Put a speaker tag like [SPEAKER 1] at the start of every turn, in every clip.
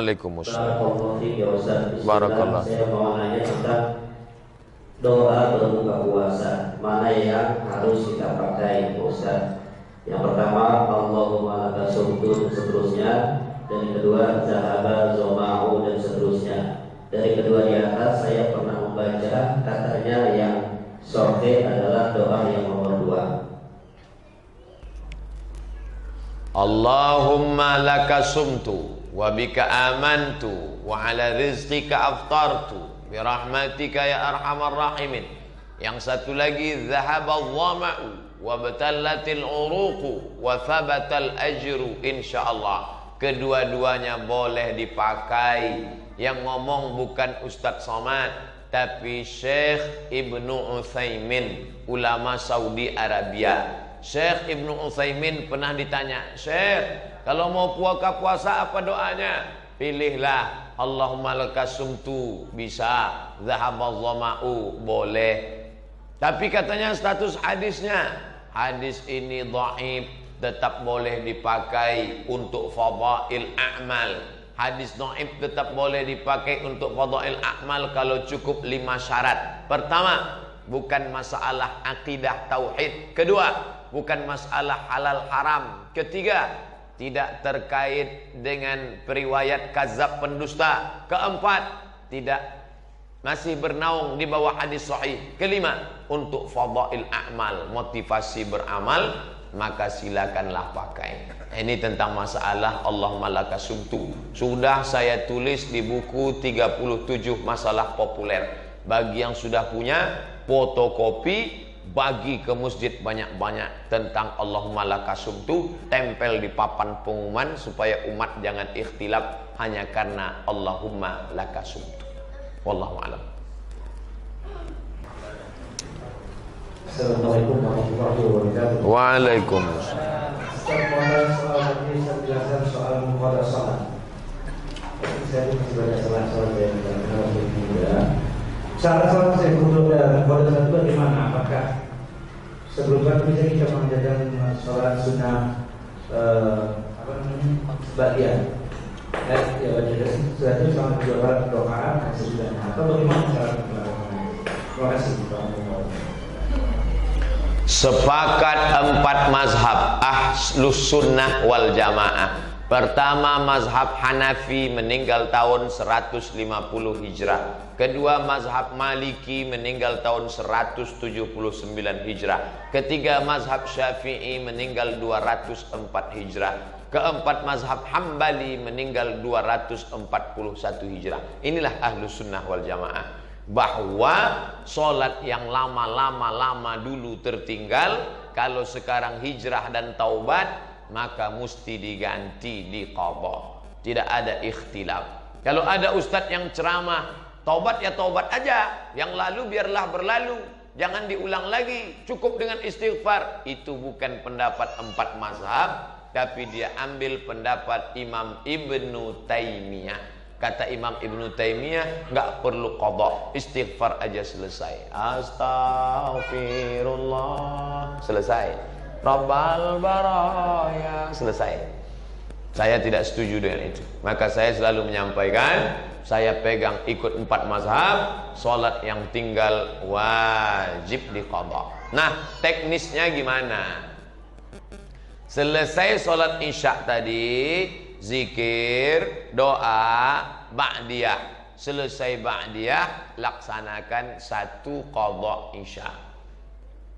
[SPEAKER 1] Waalaikumsalam.
[SPEAKER 2] Barakallah. Saya mau nanya tentang doa berbuka puasa, mana yang harus kita pakai, Ustaz? Yang pertama, Allahumma laka sumtu, dan seterusnya. Dan yang kedua, zahaba zoma'u, dan seterusnya. Dari kedua di atas saya pernah membaca, katanya yang sahih adalah doa yang nomor 2.
[SPEAKER 1] Allahumma laka sumtu wa bika amantu wa ala rizqika aftartu bi rahmatika ya arhamar rahimin. Yang satu lagi, zahabal dhama'u wa batallatil uruqu wa thabatal ajru insyaallah. Kedua-duanya boleh dipakai. Yang ngomong bukan Ustadz Somad, tapi Syekh Ibnu Utsaimin, ulama Saudi Arabia. Syekh Ibnu Utsaimin pernah ditanya, Syekh, kalau mau puasa apa doanya? Pilihlah Allahumma lakas sumtu, bisa. Zahabal dhama'u, boleh. Tapi katanya status hadisnya, hadis ini dhaif, tetap boleh dipakai untuk fadail a'mal. Hadis dhaif tetap boleh dipakai untuk fadail a'mal kalau cukup 5 syarat. Pertama, bukan masalah akidah tauhid. Kedua, bukan masalah halal haram. Ketiga, tidak terkait dengan periwayat kazab pendusta. Keempat, tidak masih bernaung di bawah hadis sahih. Kelima, untuk fadail a'mal, motivasi beramal, maka silakanlah pakai. Ini tentang masalah Allahumma lakas sumtu. Sudah saya tulis di buku 37 masalah populer. Bagi yang sudah punya, fotokopi, bagi ke masjid banyak-banyak tentang Allahumma lakas sumtu, tempel di papan pengumuman supaya umat jangan ikhtilaf hanya karena Allahumma lakas sumtu. Wallahu a'lam.
[SPEAKER 3] Assalamualaikum warahmatullahi wabarakatuh.
[SPEAKER 1] Waalaikumsalam.
[SPEAKER 3] Soal ini saya jelaskan soal muqadasah. Saya masih banyak soal yang harus juga. Cara saya untuk muqadasah itu bagaimana? Apakah sebelum bisa kita mengajarkan sholat sunnah sebagian? Ya baca sudah itu sama doa sesudah atau bagaimana cara melakukannya? Terima kasih.
[SPEAKER 1] Sepakat 4 mazhab Ahlus Sunnah wal Jamaah. Pertama, mazhab Hanafi meninggal tahun 150 Hijrah. Kedua, mazhab Maliki meninggal tahun 179 Hijrah. Ketiga, mazhab Syafi'i meninggal 204 Hijrah. Keempat, mazhab Hambali meninggal 241 Hijrah. Inilah Ahlus Sunnah wal Jamaah. Bahwa sholat yang lama dulu tertinggal, kalau sekarang hijrah dan taubat, maka mesti diganti, diqadha. Tidak ada ikhtilaf. Kalau ada ustadz yang ceramah, taubat ya taubat aja, yang lalu biarlah berlalu, jangan diulang lagi, cukup dengan istighfar. Itu bukan pendapat 4 mazhab, tapi dia ambil pendapat Imam Ibnu Taimiyah. Kata Imam Ibnu Taimiyah, nggak perlu qadha, istighfar aja selesai. Astaghfirullah, selesai. Rabbal baraya, selesai. Saya tidak setuju dengan itu. Maka saya selalu menyampaikan, saya pegang ikut 4 mazhab, sholat yang tinggal wajib diqadha. Nah, teknisnya gimana? Selesai sholat isya tadi, zikir, doa, ba'diyah. Selesai ba'diyah, laksanakan 1 qadha isya.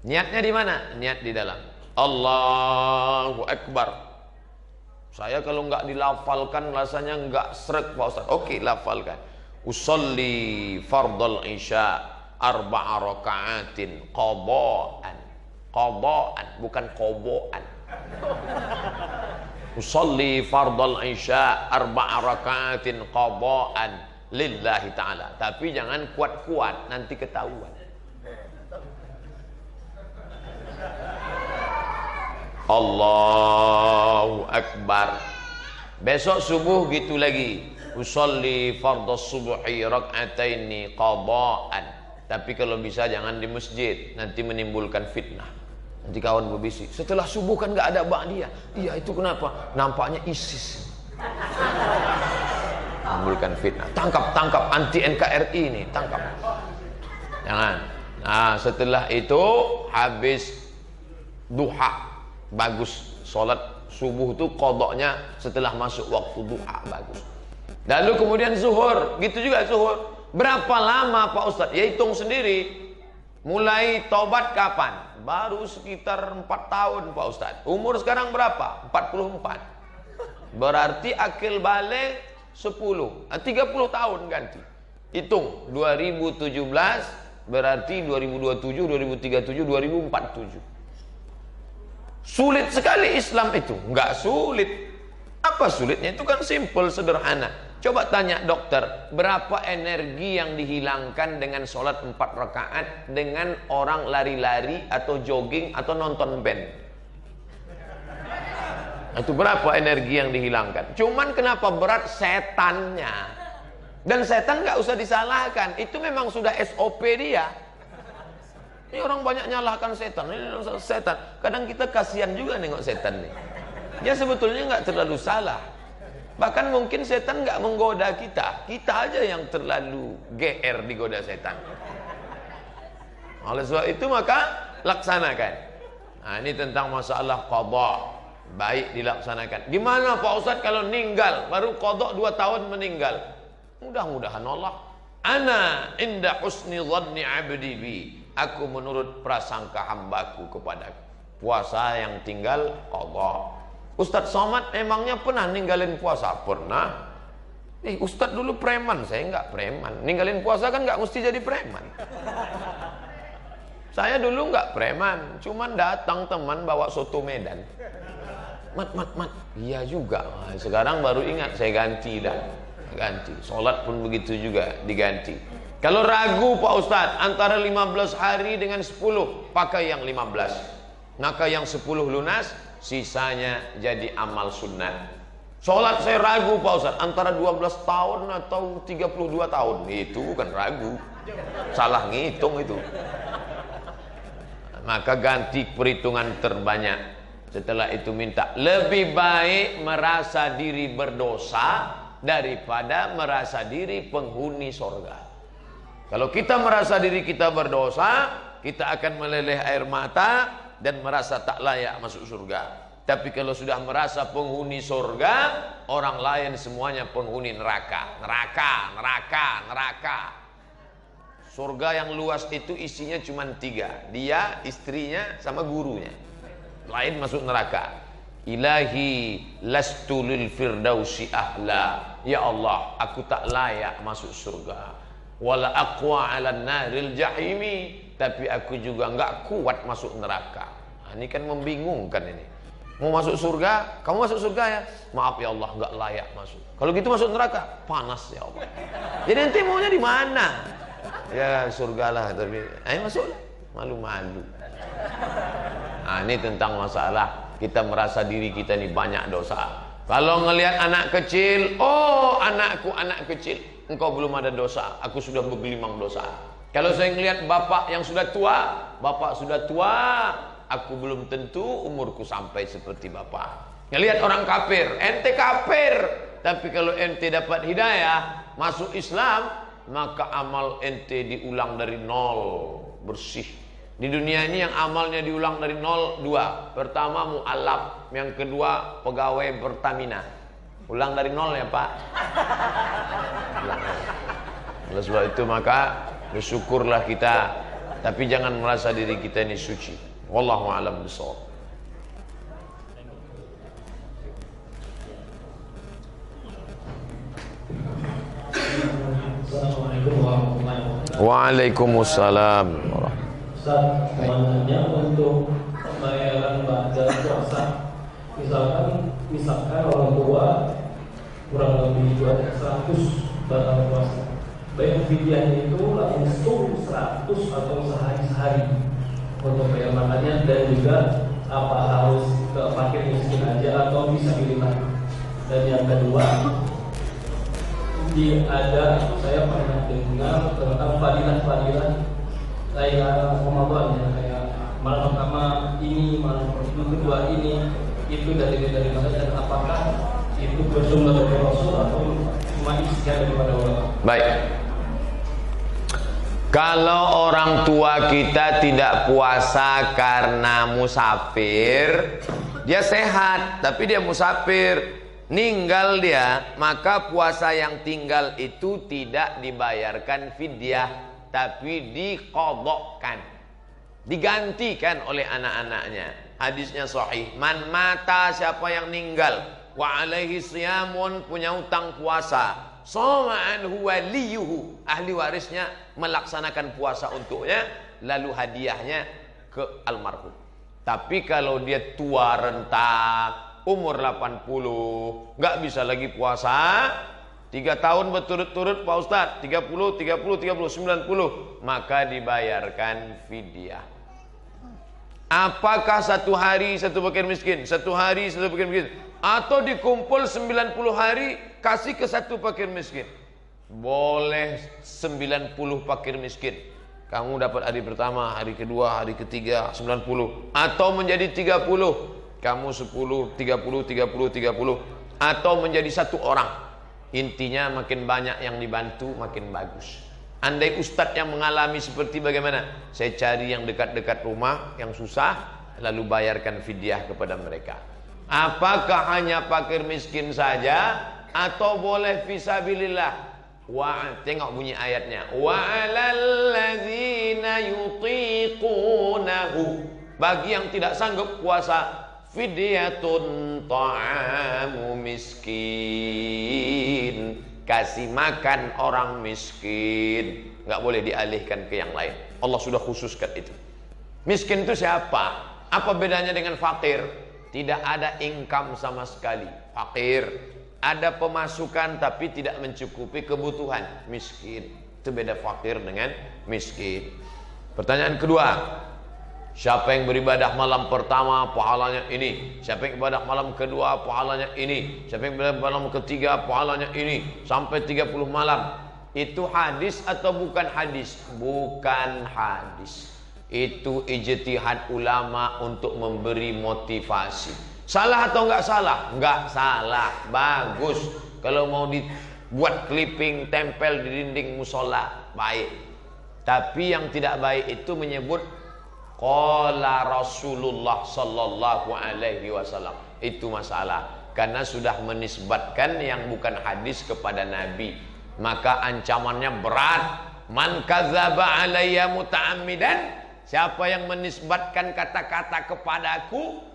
[SPEAKER 1] Niatnya di mana? Niat di dalam. Allahu Akbar. Saya kalau nggak dilafalkan rasanya nggak sreg Pak Ustaz. Oke, lafalkan. Usolli fardal isya 4 raka'atin qadha'an. Qadha'an, bukan qoboan. Usolli fardal isya 4 raka'atin qadha'an lillahi ta'ala. Tapi jangan kuat-kuat, nanti ketahuan. Allahu Akbar. Besok subuh gitu lagi. Usolli fardhas subhi rak'ataini qadha'an. Tapi kalau bisa jangan di masjid, nanti menimbulkan fitnah. Nanti kawan berbisik, setelah subuh kan nggak ada ba'diyah. Iya, itu kenapa? Nampaknya ISIS. menimbulkan fitnah. Tangkap anti NKRI ini, tangkap. Jangan. Nah, setelah itu habis duha, bagus. Sholat subuh itu qadanya setelah masuk waktu duha, bagus. Lalu kemudian zuhur, gitu juga zuhur. Berapa lama Pak Ustadz? Ya hitung sendiri. Mulai taubat kapan? Baru sekitar 4 tahun Pak Ustadz. Umur sekarang berapa? 44. Berarti akil balik 10, 30 tahun ganti. Hitung 2017 berarti 2027, 2037, 2047. Sulit sekali Islam itu. Enggak sulit. Apa sulitnya? Itu kan simple, sederhana. Coba tanya dokter, berapa energi yang dihilangkan dengan sholat 4 rakaat dengan orang lari-lari atau jogging atau nonton band? Itu berapa energi yang dihilangkan? Cuman kenapa berat? Setannya. Dan setan nggak usah disalahkan, itu memang sudah SOP dia. Ini orang banyak nyalahkan setan. Ini setan. Kadang kita kasihan juga nengok setan nih. Dia sebetulnya nggak terlalu salah. Bahkan mungkin setan nggak menggoda kita, kita aja yang terlalu GR digoda setan. Oleh sebab itu maka laksanakan. Nah, ini tentang masalah qadha, baik dilaksanakan. Gimana Pak Ustadz kalau meninggal baru qadha 2 tahun meninggal? Mudah-mudahan Allah. Ana inda husni dhanni 'abdi bi. Aku menurut prasangka hambaku kepadaku. Puasa yang tinggal qadha. Ustadz Somad emangnya pernah ninggalin puasa? Pernah. Ustadz dulu preman, saya enggak preman. Ninggalin puasa kan enggak mesti jadi preman. Saya dulu enggak preman, cuman datang teman bawa soto Medan. Mat. Iya juga. Sekarang baru ingat, saya ganti dah. Ganti. Sholat pun begitu juga, diganti. Kalau ragu Pak Ustadz, antara 15 hari dengan 10, pakai yang 15. Maka yang 10 lunas, sisanya jadi amal sunnah. Sholat saya ragu Pak Ustadz, antara 12 tahun atau 32 tahun. Itu bukan ragu, salah ngitung itu. Maka ganti perhitungan terbanyak. Setelah itu minta, lebih baik merasa diri berdosa daripada merasa diri penghuni sorga. Kalau kita merasa diri kita berdosa, kita akan meleleh air mata dan merasa tak layak masuk surga. Tapi kalau sudah merasa penghuni surga, orang lain semuanya penghuni neraka. Neraka. Surga yang luas itu isinya cuma 3. Dia, istrinya, sama gurunya. Lain masuk neraka. Ilahi lastu lil firdausi ahla. Ya Allah, aku tak layak masuk surga. Wala aqwa 'alan naril jahimi. Tapi aku juga enggak kuat masuk neraka. Nah, ini kan membingungkan ini. Mau masuk surga, kamu masuk surga ya? Maaf ya Allah, enggak layak masuk. Kalau gitu masuk neraka, panas ya Allah. Jadi nanti maunya di mana? Ya surgalah, tapi ayo masuk. Malu-malu. Nah, ini tentang masalah kita merasa diri kita ini banyak dosa. Kalau ngelihat anak kecil, oh anakku anak kecil, engkau belum ada dosa, aku sudah bergelimang dosa. Kalau saya ngelihat bapak yang sudah tua, bapak sudah tua, aku belum tentu umurku sampai seperti bapak. Ngelihat orang kafir, ente kafir, tapi kalau ente dapat hidayah, masuk Islam, maka amal ente diulang dari nol, bersih. Di dunia ini yang amalnya diulang dari nol 2. Pertama mu'alaf, yang kedua pegawai Pertamina. Ulang dari nol ya Pak. Oleh sebab itu maka bersyukurlah kita, tapi jangan merasa diri kita ini suci. Wallahu a'lam bishawab.
[SPEAKER 4] Assalamualaikum warahmatullahi wabarakatuh.
[SPEAKER 1] Waalaikumsalam.
[SPEAKER 4] Ustaz, sebenarnya untuk pembayaran budget puasa, misalkan orang tua kurang lebih 100 barang puasa, bayar fidyahnya itu langsung 100 atau sehari untuk bayar makannya, dan juga apa harus ke fakir miskin aja atau bisa pilih. Dan yang kedua, saya pernah dengar tentang fadilah kayak Ramadan ya, kayak malam pertama ini, malam kedua ini, itu dari mana, dan apakah itu bersumber dari Rasul atau cuma ijtihad daripada ulama?
[SPEAKER 1] Baik. Kalau orang tua kita tidak puasa karena musafir, dia sehat tapi dia musafir, ninggal dia, maka puasa yang tinggal itu tidak dibayarkan fidyah, tapi diqadhakan, digantikan oleh anak-anaknya. Hadisnya sahih, man mata, siapa yang meninggal, wa alaihi siyamun, punya utang puasa, soma'an waliyuhu, ahli warisnya melaksanakan puasa untuknya, lalu hadiahnya ke almarhum. Tapi kalau dia tua renta, umur 80, nggak bisa lagi puasa, 3 tahun berturut-turut Pak Ustadz, 30, 90, maka dibayarkan fidyah. Apakah 1 hari 1 fakir miskin, 1 hari 1 fakir miskin, atau dikumpul 90 hari kasih ke 1 fakir miskin? Boleh 90 fakir miskin. Kamu dapat hari pertama, hari kedua, hari ketiga 90, atau menjadi 30. Kamu 10, 30, 30, 30, atau menjadi 1 orang. Intinya makin banyak yang dibantu makin bagus. Andai ustadz yang mengalami seperti bagaimana? Saya cari yang dekat-dekat rumah, yang susah, lalu bayarkan fidyah kepada mereka. Apakah hanya fakir miskin saja, atau boleh fisabilillah? Tengok bunyi ayatnya. Wa 'alal ladzina yutiqunahu, bagi yang tidak sanggup puasa, fidyatun ta'amu miskin, kasih makan orang miskin, nggak boleh dialihkan ke yang lain. Allah sudah khususkan itu. Miskin itu siapa? Apa bedanya dengan fakir? Tidak ada income sama sekali. Fakir ada pemasukan tapi tidak mencukupi kebutuhan. Miskin itu beda fakir dengan miskin. Pertanyaan kedua, siapa yang beribadah malam pertama pahalanya ini, siapa yang beribadah malam kedua pahalanya ini, siapa yang beribadah malam ketiga pahalanya ini, sampai 30 malam. Itu hadis atau bukan hadis? Bukan hadis. Itu ijtihad ulama untuk memberi motivasi. Salah atau enggak salah? Enggak salah, bagus. Kalau mau dibuat clipping tempel di dinding musola, baik. Tapi yang tidak baik itu menyebut qala Rasulullah sallallahu alaihi wasallam. Itu masalah, karena sudah menisbatkan yang bukan hadis kepada Nabi, maka ancamannya berat. Man kadzaba alayya muta'ammidan, siapa yang menisbatkan kata-kata kepadaku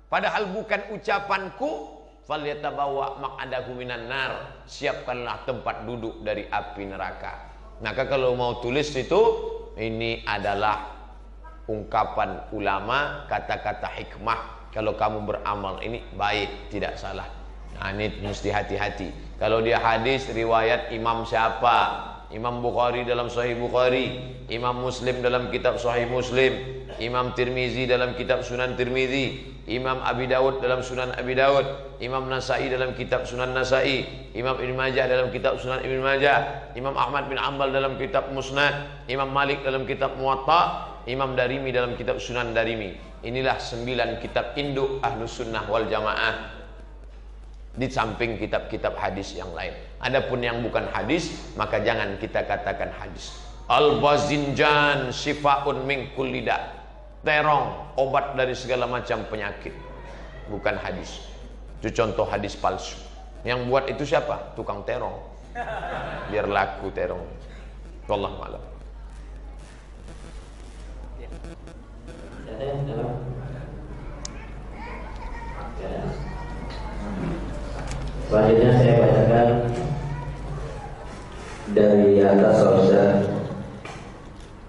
[SPEAKER 1] padahal bukan ucapanku, falyatabawa maq'adahu minan nar, siapkanlah tempat duduk dari api neraka. Maka kalau mau tulis itu, ini adalah ungkapan ulama, kata-kata hikmah. Kalau kamu beramal ini baik, tidak salah. Nah, ini mesti hati-hati. Kalau dia hadis riwayat imam siapa? Imam Bukhari dalam Sahih Bukhari, Imam Muslim dalam kitab Sahih Muslim, Imam Tirmizi dalam kitab Sunan Tirmizi, Imam Abi Dawud dalam Sunan Abi Dawud, Imam Nasai dalam kitab Sunan Nasai, Imam Ibn Majah dalam kitab Sunan Ibn Majah, Imam Ahmad bin Ambal dalam kitab Musnad, Imam Malik dalam kitab Muwatta, Imam Darimi dalam kitab Sunan Darimi. Inilah 9 kitab induk Ahlus Sunnah wal Jamaah, di samping kitab-kitab hadis yang lain. Adapun yang bukan hadis, maka jangan kita katakan hadis. Al-Bazinjan syifaun min kulli da, terong obat dari segala macam penyakit, bukan hadis. Itu contoh hadis palsu. Yang buat itu siapa? Tukang terong, biar laku terong. Wallahu a'lam.
[SPEAKER 2] Selanjutnya saya bacakan dari atas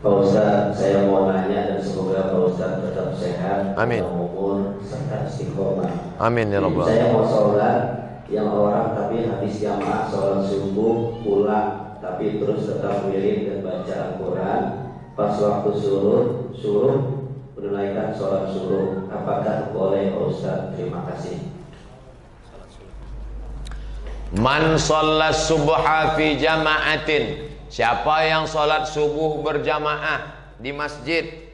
[SPEAKER 2] Pak Ustaz, saya mau nanya dan semoga Pak Ustaz tetap sehat,
[SPEAKER 1] amin,
[SPEAKER 2] umur serta istiqomah.
[SPEAKER 1] Amin ya Rabbal.
[SPEAKER 2] Saya mau sholat yang orang tapi habis jamaah sholat subuh pulang tapi terus tetap wirid dan baca Al-Quran. Pas waktu suruh menunaikan sholat suruh, apakah boleh Pak Ustaz? Terima kasih.
[SPEAKER 1] Man sholat subha fi jama'atin, siapa yang sholat subuh berjamaah di masjid,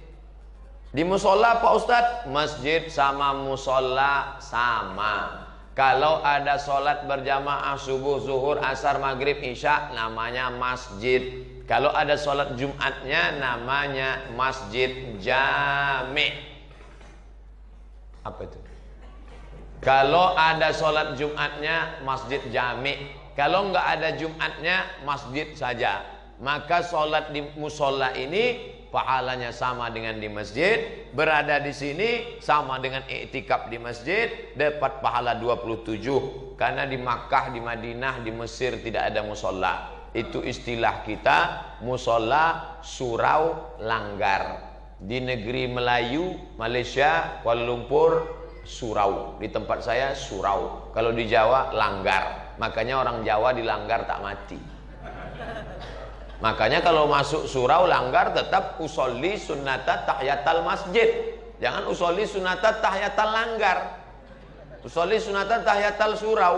[SPEAKER 1] di musola Pak Ustadz, masjid sama musola sama. Kalau ada sholat berjamaah subuh, zuhur, asar, maghrib, isya, namanya masjid. Kalau ada sholat Jumatnya, namanya masjid jami'. Apa itu? Kalau ada sholat Jumatnya, masjid jami'. Kalau nggak ada Jumatnya, masjid saja. Maka sholat di musola ini pahalanya sama dengan di masjid. Berada di sini sama dengan i'tikaf di masjid, dapat pahala 27. Karena di Makkah, di Madinah, di Mesir tidak ada musola. Itu istilah kita, musola, surau, langgar. Di negeri Melayu, Malaysia, Kuala Lumpur, surau. Di tempat saya surau. Kalau di Jawa, langgar. Makanya orang Jawa dilanggar tak mati. Makanya kalau masuk surau langgar tetap usolli sunnata tahiyatal masjid. Jangan usolli sunnata tahiyatal langgar. Usolli sunnata tahiyatal surau.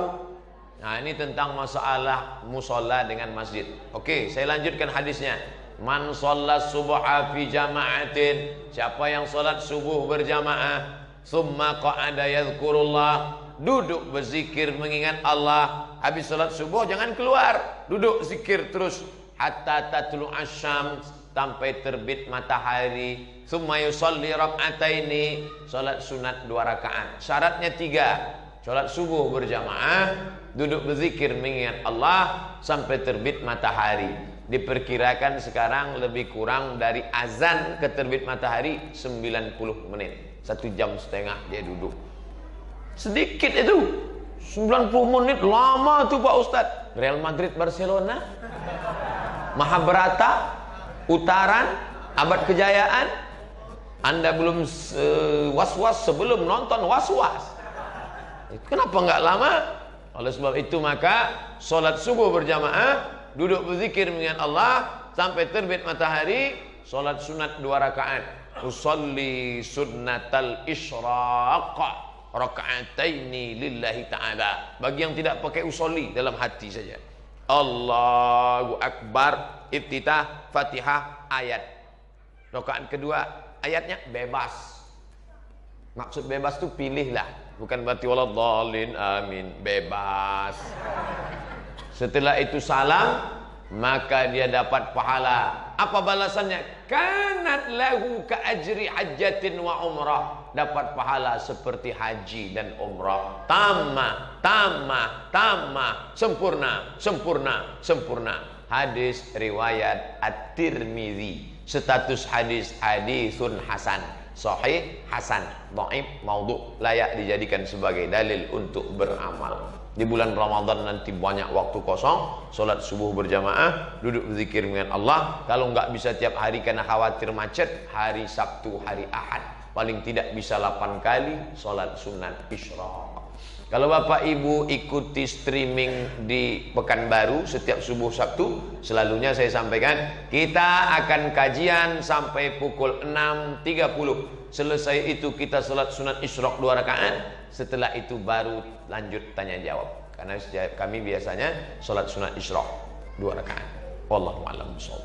[SPEAKER 1] Nah, ini tentang masalah musola dengan masjid. Oke, saya lanjutkan hadisnya. Man shollat subha fi jama'atin. Siapa yang salat subuh berjamaah, summa qa'ada yadhkurullah, duduk berzikir mengingat Allah. Habis salat subuh jangan keluar, duduk zikir terus hatta tatlu asyam, sampai terbit matahari. Summa yusalli rak'ataini, salat sunat 2 rakaat. Syaratnya 3. Salat subuh berjamaah, duduk berzikir mengingat Allah sampai terbit matahari. Diperkirakan sekarang lebih kurang dari azan ke terbit matahari 90 menit. 1,5 jam dia duduk. Sedikit itu. 90 menit lama tuh Pak Ustadz. Real Madrid Barcelona, Mahabharata, Utaran, Abad Kejayaan. Anda belum was-was sebelum nonton was-was. Kenapa nggak lama? Oleh sebab itu maka sholat subuh berjamaah, duduk berzikir mengingat Allah sampai terbit matahari. Sholat sunat 2 rakaat. Usolli sunnatal isyraq raka'ataini lillahi ta'ala. Bagi yang tidak pakai usolli, dalam hati saja. Allahu Akbar, iftitah, Fatihah, ayat. Rakaat kedua, ayatnya bebas. Maksud bebas itu pilihlah, bukan berarti waladhdallin, amin, bebas. Setelah itu salam, maka dia dapat pahala. Apa balasannya? Kanat lahu ka ajri hajjatin wa umrah. Dapat pahala seperti haji dan umrah. Tamah, tamah, tamah, sempurna, sempurna, sempurna. Hadis riwayat At-Tirmidzi. Status hadis hadisun hasan. Sahih, hasan, dhaif, maudhu, layak dijadikan sebagai dalil untuk beramal. Di bulan Ramadan nanti banyak waktu kosong, solat subuh berjamaah, duduk berzikir dengan Allah. Kalau nggak bisa tiap hari karena khawatir macet, hari Sabtu, hari Ahad, paling tidak bisa 8 kali solat sunat isyraq. Kalau Bapak Ibu ikuti streaming di Pekanbaru setiap subuh Sabtu, selalunya saya sampaikan kita akan kajian sampai pukul 6.30. Selesai itu kita salat sunat isyraq 2 rakaat. Setelah itu baru lanjut tanya jawab. Karena kami biasanya salat sunat isyraq 2 rakaat. Wallahu a'lam bishawab.